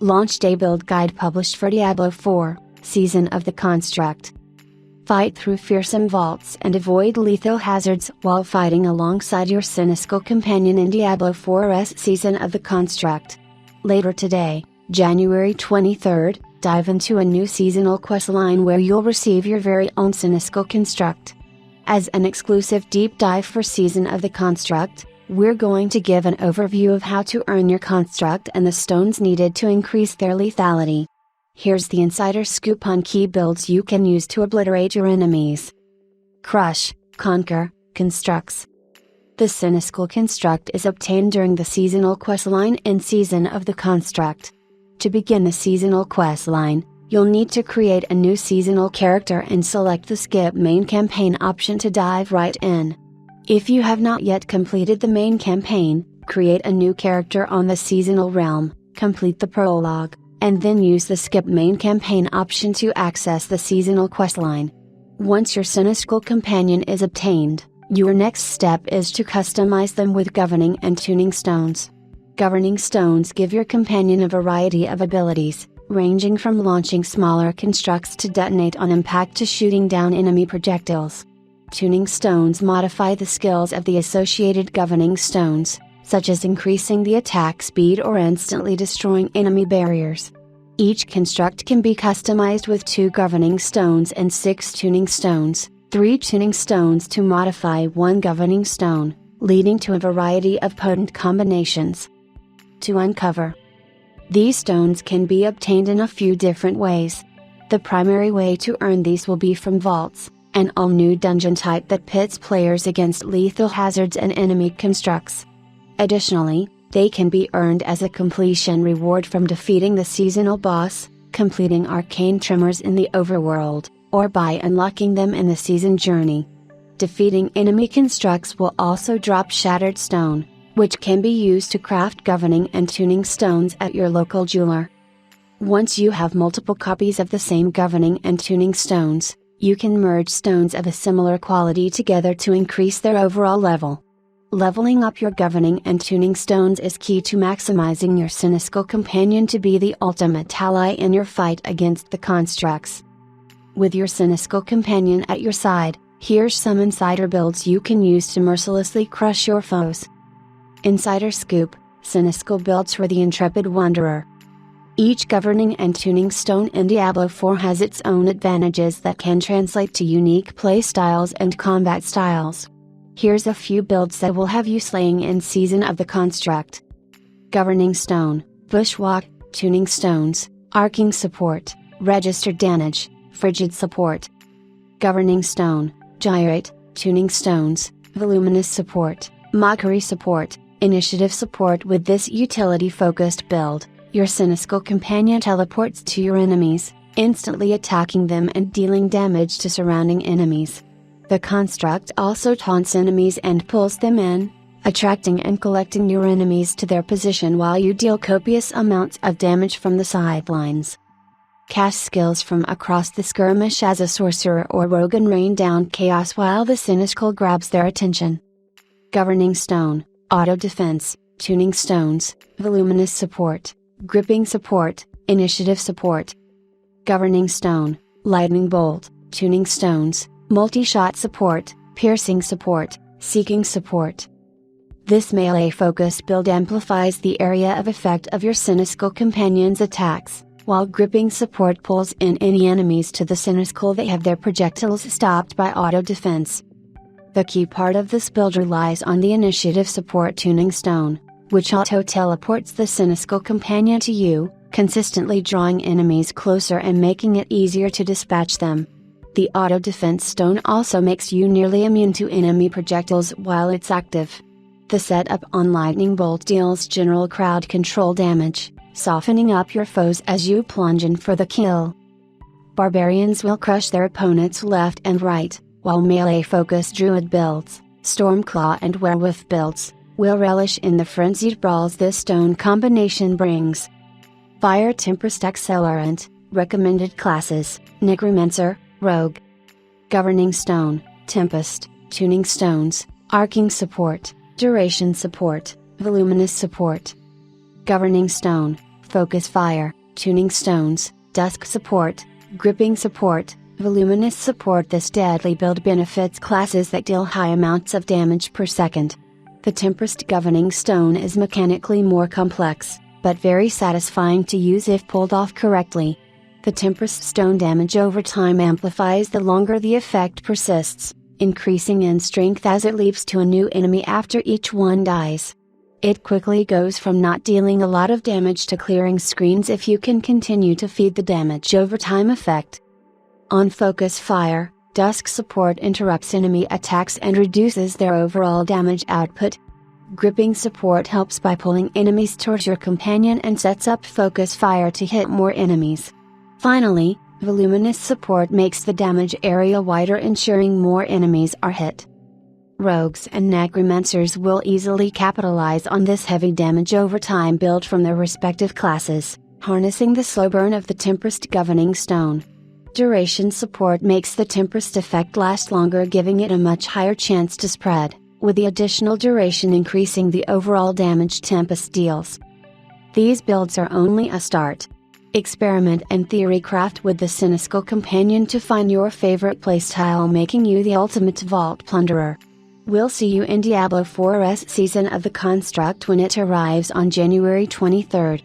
Launch Day Build Guide published for Diablo 4, Season of the Construct. Fight through fearsome vaults and avoid lethal hazards while fighting alongside your cynical companion in Diablo 4's Season of the Construct. Later today, January 23rd, dive into a new seasonal questline where you'll receive your very own cynical construct. As an exclusive deep dive for Season of the Construct, we're going to give an overview of how to earn your construct and the stones needed to increase their lethality. Here's the insider scoop on key builds you can use to obliterate your enemies. Crush, Conquer, Constructs. The cynical construct is obtained during the seasonal questline in Season of the Construct. To begin the seasonal questline, you'll need to create a new seasonal character and select the Skip Main Campaign option to dive right in. If you have not yet completed the main campaign, create a new character on the seasonal realm, complete the prologue, and then use the Skip Main Campaign option to access the seasonal questline. Once your cynical companion is obtained, your next step is to customize them with governing and tuning stones. Governing stones give your companion a variety of abilities, ranging from launching smaller constructs to detonate on impact to shooting down enemy projectiles. Tuning stones modify the skills of the associated governing stones, such as increasing the attack speed or instantly destroying enemy barriers. Each construct can be customized with 2 governing stones and 6 tuning stones, 3 tuning stones to modify 1 governing stone, leading to a variety of potent combinations. To uncover. These stones can be obtained in a few different ways. The primary way to earn these will be from vaults, an all-new dungeon type that pits players against lethal hazards and enemy constructs. Additionally, they can be earned as a completion reward from defeating the seasonal boss, completing arcane tremors in the overworld, or by unlocking them in the season journey. Defeating enemy constructs will also drop shattered stone, which can be used to craft governing and tuning stones at your local jeweler. Once you have multiple copies of the same governing and tuning stones, you can merge stones of a similar quality together to increase their overall level. Leveling up your governing and tuning stones is key to maximizing your cynical companion to be the ultimate ally in your fight against the constructs. With your cynical companion at your side, here's some insider builds you can use to mercilessly crush your foes. Insider Scoop, Cynical builds for the Intrepid Wanderer. Each governing and tuning stone in Diablo 4 has its own advantages that can translate to unique play styles and combat styles. Here's a few builds that will have you slaying in Season of the Construct. Governing Stone, Bushwalk, Tuning Stones, Arcing Support, Registered Damage, Frigid Support. Governing Stone, Gyrate, Tuning Stones, Voluminous Support, Mockery Support, Initiative Support. With this utility-focused build, your cynical companion teleports to your enemies, instantly attacking them and dealing damage to surrounding enemies. The construct also taunts enemies and pulls them in, attracting and collecting your enemies to their position while you deal copious amounts of damage from the sidelines. Cast skills from across the skirmish as a sorcerer or rogue and rain down chaos while the cynical grabs their attention. Governing Stone, Auto Defense, Tuning Stones, Voluminous Support, Gripping Support, Initiative Support. Governing Stone, Lightning Bolt, Tuning Stones, Multi-Shot Support, Piercing Support, Seeking Support. This melee-focused build amplifies the area of effect of your cynical companion's attacks, while Gripping Support pulls in any enemies to the cynical that have their projectiles stopped by auto defense. The key part of this build relies on the Initiative Support Tuning Stone, which auto-teleports the cynical companion to you, consistently drawing enemies closer and making it easier to dispatch them. The Auto Defense Stone also makes you nearly immune to enemy projectiles while it's active. The setup on Lightning Bolt deals general crowd control damage, softening up your foes as you plunge in for the kill. Barbarians will crush their opponents left and right, while melee-focused Druid builds, Stormclaw and Werewolf builds, will relish in the frenzied brawls this stone combination brings. Fire Tempest Accelerant, Recommended Classes, Necromancer, Rogue. Governing Stone, Tempest, Tuning Stones, Arcing Support, Duration Support, Voluminous Support. Governing Stone, Focus Fire, Tuning Stones, Dusk Support, Gripping Support, Voluminous Support. This deadly build benefits classes that deal high amounts of damage per second. The Tempest Governing Stone is mechanically more complex, but very satisfying to use if pulled off correctly. The Tempest Stone damage over time amplifies the longer the effect persists, increasing in strength as it leaps to a new enemy after each one dies. It quickly goes from not dealing a lot of damage to clearing screens if you can continue to feed the damage over time effect. On Focus Fire, Dusk Support interrupts enemy attacks and reduces their overall damage output. Gripping Support helps by pulling enemies towards your companion and sets up Focus Fire to hit more enemies. Finally, Voluminous Support makes the damage area wider, ensuring more enemies are hit. Rogues and Necromancers will easily capitalize on this heavy damage over time build from their respective classes, harnessing the slow burn of the Tempest Governing Stone. Duration Support makes the Tempest effect last longer, giving it a much higher chance to spread, with the additional duration increasing the overall damage Tempest deals. These builds are only a start. Experiment and theorycraft with the Cynical Companion to find your favorite playstyle, making you the ultimate vault plunderer. We'll see you in Diablo 4's Season of the Construct when it arrives on January 23rd.